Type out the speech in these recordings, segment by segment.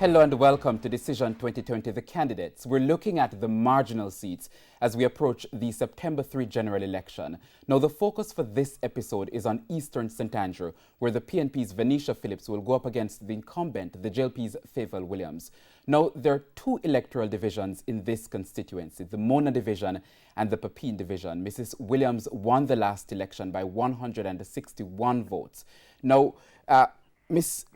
Hello and welcome to Decision 2020, The Candidates. We're looking at the marginal seats as we approach the September 3 general election. Now, the focus for this episode is on Eastern St. Andrew, where the PNP's Venesha Phillips will go up against the incumbent, the JLP's Favour Williams. Now, there are two electoral divisions in this constituency, the Mona division and the Papine division. Mrs. Williams won the last election by 161 votes. Now,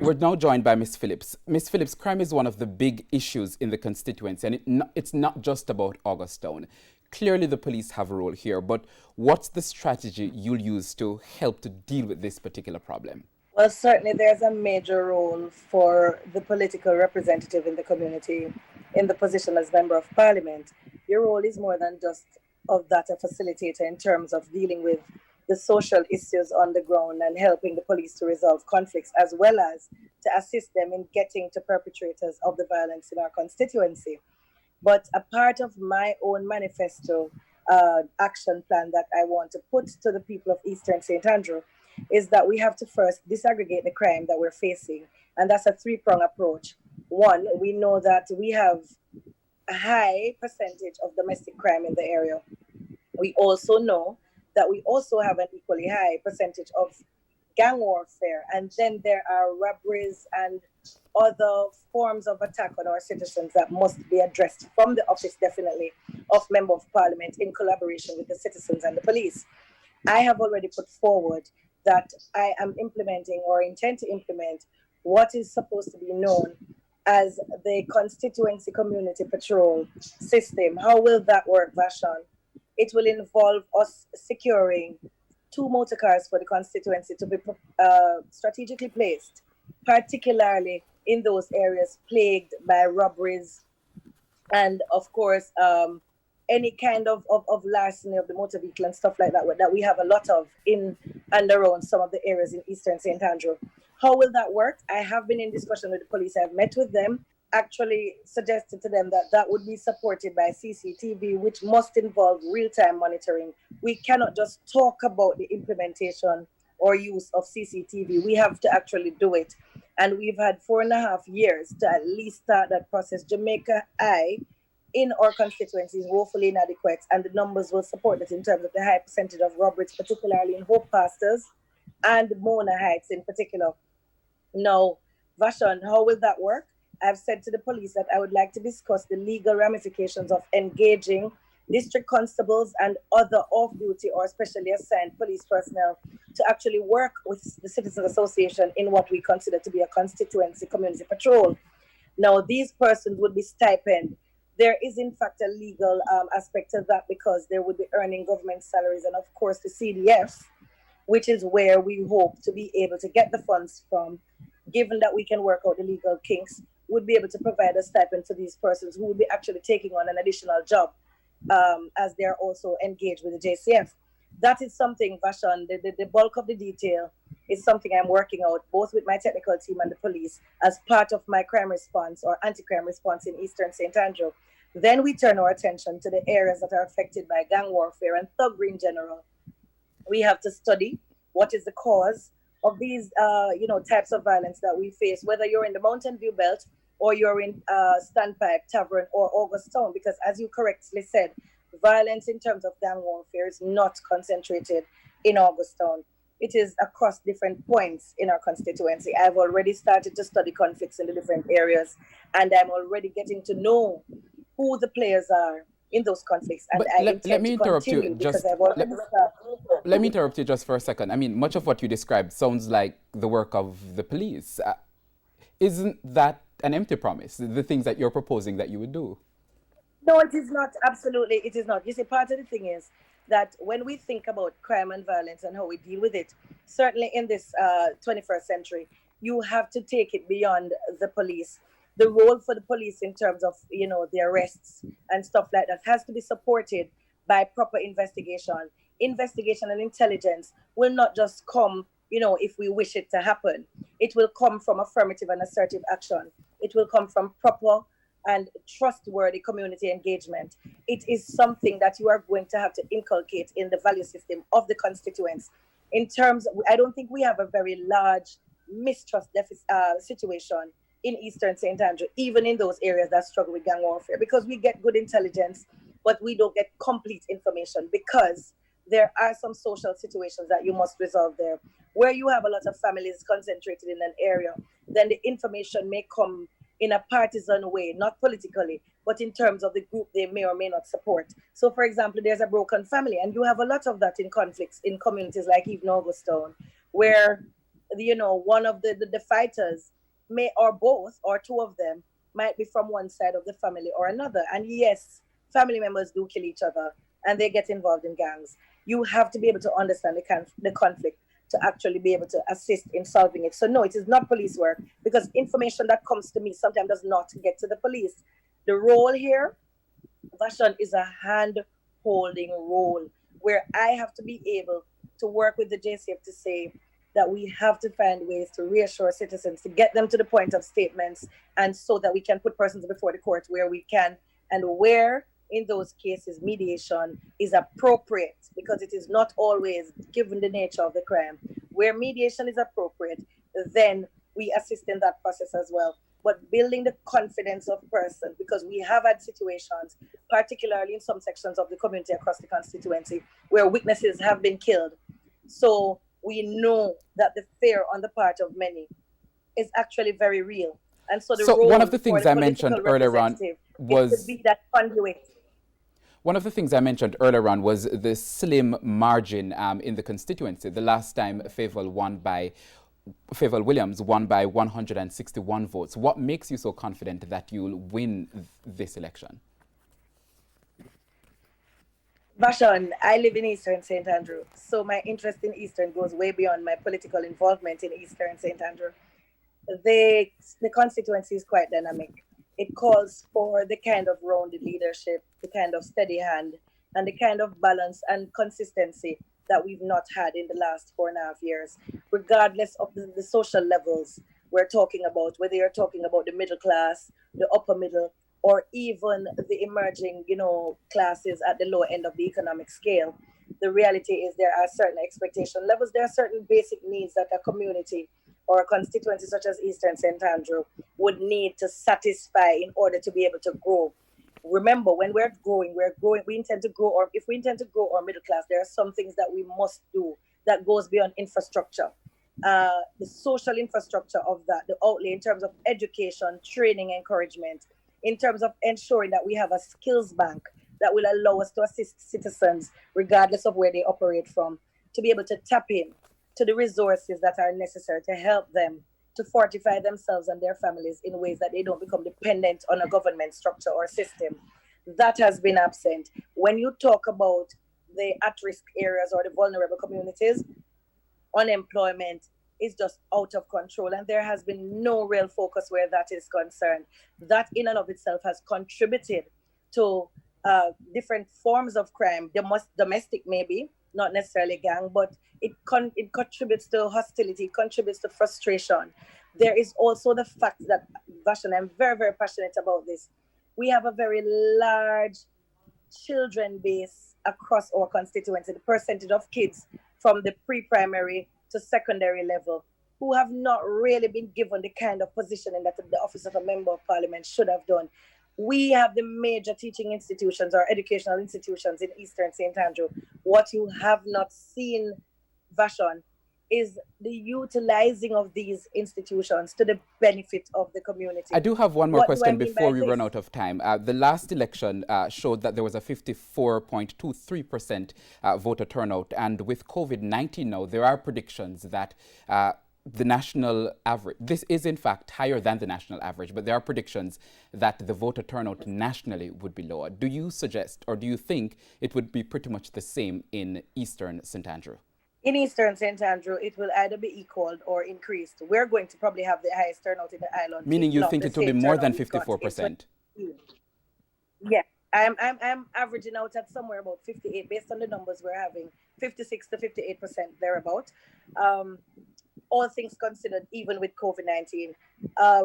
we're now joined by Miss Phillips. Miss Phillips, crime is one of the big issues in the constituency, and it's not just about Augustown. Clearly, the police have a role here, but what's the strategy you'll use to help to deal with this particular problem? Well, certainly there's a major role for the political representative in the community in the position as Member of Parliament. Your role is more than just of that, a facilitator in terms of dealing with the social issues on the ground and helping the police to resolve conflicts, as well as to assist them in getting to perpetrators of the violence in our constituency. But a part of my own manifesto action plan that I want to put to the people of Eastern St. Andrew is that we have to first disaggregate the crime that we're facing. And that's a three-pronged approach. One, we know that we have a high percentage of domestic crime in the area. We also know that we also have an equally high percentage of gang warfare. And then there are robberies and other forms of attack on our citizens that must be addressed from the office, definitely, of Member of Parliament in collaboration with the citizens and the police. I have already put forward that I am implementing or intend to implement what is supposed to be known as the constituency community patrol system. How will that work, Vashon? It will involve us securing 2 motor cars for the constituency to be strategically placed, particularly in those areas plagued by robberies and, of course, any kind of larceny of the motor vehicle and stuff like that we have a lot of in and around some of the areas in Eastern St. Andrew. How will that work? I have been in discussion with the police. I've met with them, actually suggested to them that that would be supported by CCTV, which must involve real-time monitoring. We cannot just talk about the implementation or use of CCTV. We have to actually do it. And we've had 4.5 years to at least start that process. Jamaica, in our constituency is woefully inadequate, and the numbers will support it in terms of the high percentage of robberies, particularly in Hope Pastors and Mona Heights in particular. Now, Vashon, how will that work? I've said to the police that I would like to discuss the legal ramifications of engaging district constables and other off-duty or specially assigned police personnel to actually work with the Citizens Association in what we consider to be a constituency community patrol. Now, these persons would be stipend. There is, in fact, a legal aspect to that because they would be earning government salaries and, of course, the CDF, which is where we hope to be able to get the funds from, given that we can work out the legal kinks, would be able to provide a stipend for these persons who would be actually taking on an additional job as they're also engaged with the JCF. That is something, Vashon, the bulk of the detail is something I'm working out, both with my technical team and the police, as part of my crime response or anti-crime response in Eastern St. Andrew. Then we turn our attention to the areas that are affected by gang warfare and thuggery in general. We have to study what is the cause of these types of violence that we face, whether you're in the Mountain View Belt or you're in Standpipe, Tavern, or Augustown, because as you correctly said, violence in terms of gang warfare is not concentrated in Augustown. It is across different points in our constituency. I've already started to study conflicts in the different areas, and I'm already getting to know who the players are in those conflicts. And let me interrupt you let me interrupt you just for a second. I mean, much of what you described sounds like the work of the police. Isn't that an empty promise, the things that you're proposing that you would do? No, it is not. Absolutely, it is not. You see, part of the thing is that when we think about crime and violence and how we deal with it, certainly in this 21st century, you have to take it beyond the police. The role for the police in terms of, the arrests and stuff like that has to be supported by proper investigation. Investigation and intelligence will not just come, if we wish it to happen. It will come from affirmative and assertive action. It will come from proper and trustworthy community engagement. It is something that you are going to have to inculcate in the value system of the constituents. In terms, I don't think we have a very large mistrust situation in Eastern St. Andrew, even in those areas that struggle with gang warfare, because we get good intelligence, but we don't get complete information because there are some social situations that you must resolve there. Where you have a lot of families concentrated in an area, then the information may come in a partisan way, not politically, but in terms of the group they may or may not support. So, for example, there's a broken family, and you have a lot of that in conflicts in communities like even Augustown, where one of the fighters may, or both or two of them might be from one side of the family or another. And yes, family members do kill each other and they get involved in gangs. You have to be able to understand the conflict to actually be able to assist in solving it. So no, it is not police work, because information that comes to me sometimes does not get to the police. The role here, Vashon, is a hand holding role where I have to be able to work with the JCF to say that we have to find ways to reassure citizens, to get them to the point of statements, and so that we can put persons before the court where we can, and where in those cases mediation is appropriate, because it is not always, given the nature of the crime, where mediation is appropriate, then we assist in that process as well. But building the confidence of person, because we have had situations, particularly in some sections of the community across the constituency, where witnesses have been killed. So we know that the fear on the part of many is actually very real. And so the role one of the for things the I mentioned political earlier on representative is to was be that conduit. One of the things I mentioned earlier on was the slim margin in the constituency. The last time Favour Williams won by 161 votes. What makes you so confident that you'll win this election? Vashon, I live in Eastern St. Andrew, so my interest in Eastern goes way beyond my political involvement in Eastern St. Andrew. The constituency is quite dynamic. It calls for the kind of rounded leadership, the kind of steady hand, and the kind of balance and consistency that we've not had in the last 4.5 years, regardless of the social levels we're talking about, whether you're talking about the middle class, the upper middle, or even the emerging, classes at the lower end of the economic scale. The reality is there are certain expectation levels, there are certain basic needs that a community or a constituency such as Eastern St. Andrew would need to satisfy in order to be able to grow. Remember, when we're growing, we intend to grow, or if we intend to grow our middle class, there are some things that we must do that goes beyond infrastructure. The social infrastructure of that, the outlay in terms of education, training, encouragement, in terms of ensuring that we have a skills bank that will allow us to assist citizens, regardless of where they operate from, to be able to tap in to the resources that are necessary to help them to fortify themselves and their families in ways that they don't become dependent on a government structure or system. That has been absent. When you talk about the at-risk areas or the vulnerable communities, unemployment is just out of control, and there has been no real focus where that is concerned. That in and of itself has contributed to different forms of crime, domestic maybe, not necessarily gang, but it contributes to hostility, it contributes to frustration. There is also the fact that, Vashon, I'm very, very passionate about this. We have a very large children base across our constituency, the percentage of kids from the pre-primary to secondary level who have not really been given the kind of positioning that the office of a member of parliament should have done. We have the major teaching institutions or educational institutions in Eastern St. Andrew. What you have not seen, Vashon, is the utilizing of these institutions to the benefit of the community. I do have one more question before we run this? out of time. The last election showed that there was a 54.23% voter turnout. And with COVID-19 now, there are predictions that the national average, this is in fact higher than the national average, but there are predictions that the voter turnout nationally would be lower. Do you suggest, or do you think it would be pretty much the same in Eastern St. Andrew? In Eastern St. Andrew, it will either be equaled or increased. We're going to probably have the highest turnout in the island. Meaning you think it will be more than 54%? Yeah, I'm averaging out at somewhere about 58 based on the numbers we're having, 56 to 58% thereabout. All things considered, even with COVID-19,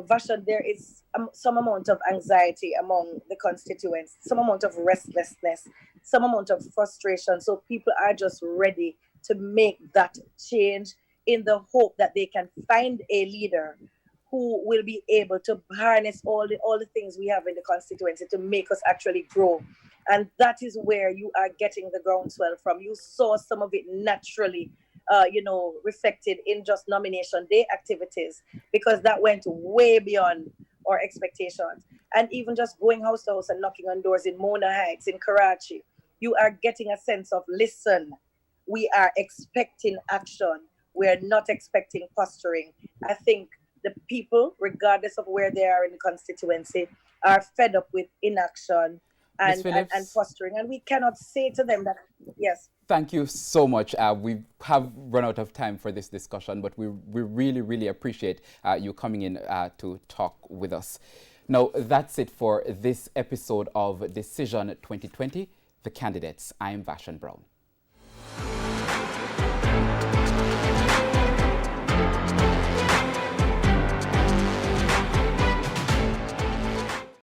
Vashon, there is some amount of anxiety among the constituents, some amount of restlessness, some amount of frustration. So people are just ready to make that change in the hope that they can find a leader who will be able to harness all the things we have in the constituency to make us actually grow. And that is where you are getting the groundswell from. You saw some of it naturally, reflected in just nomination day activities, because that went way beyond our expectations. And even just going house to house and knocking on doors in Mona Heights, in Karachi, you are getting a sense of, listen, we are expecting action. We are not expecting posturing. I think the people, regardless of where they are in the constituency, are fed up with inaction Ms. and Phillips, posturing. And we cannot say to them that, yes. thank you so much. We have run out of time for this discussion, but we really, really appreciate you coming in to talk with us. Now, that's it for this episode of Decision 2020, The Candidates. I'm Vashan Brown.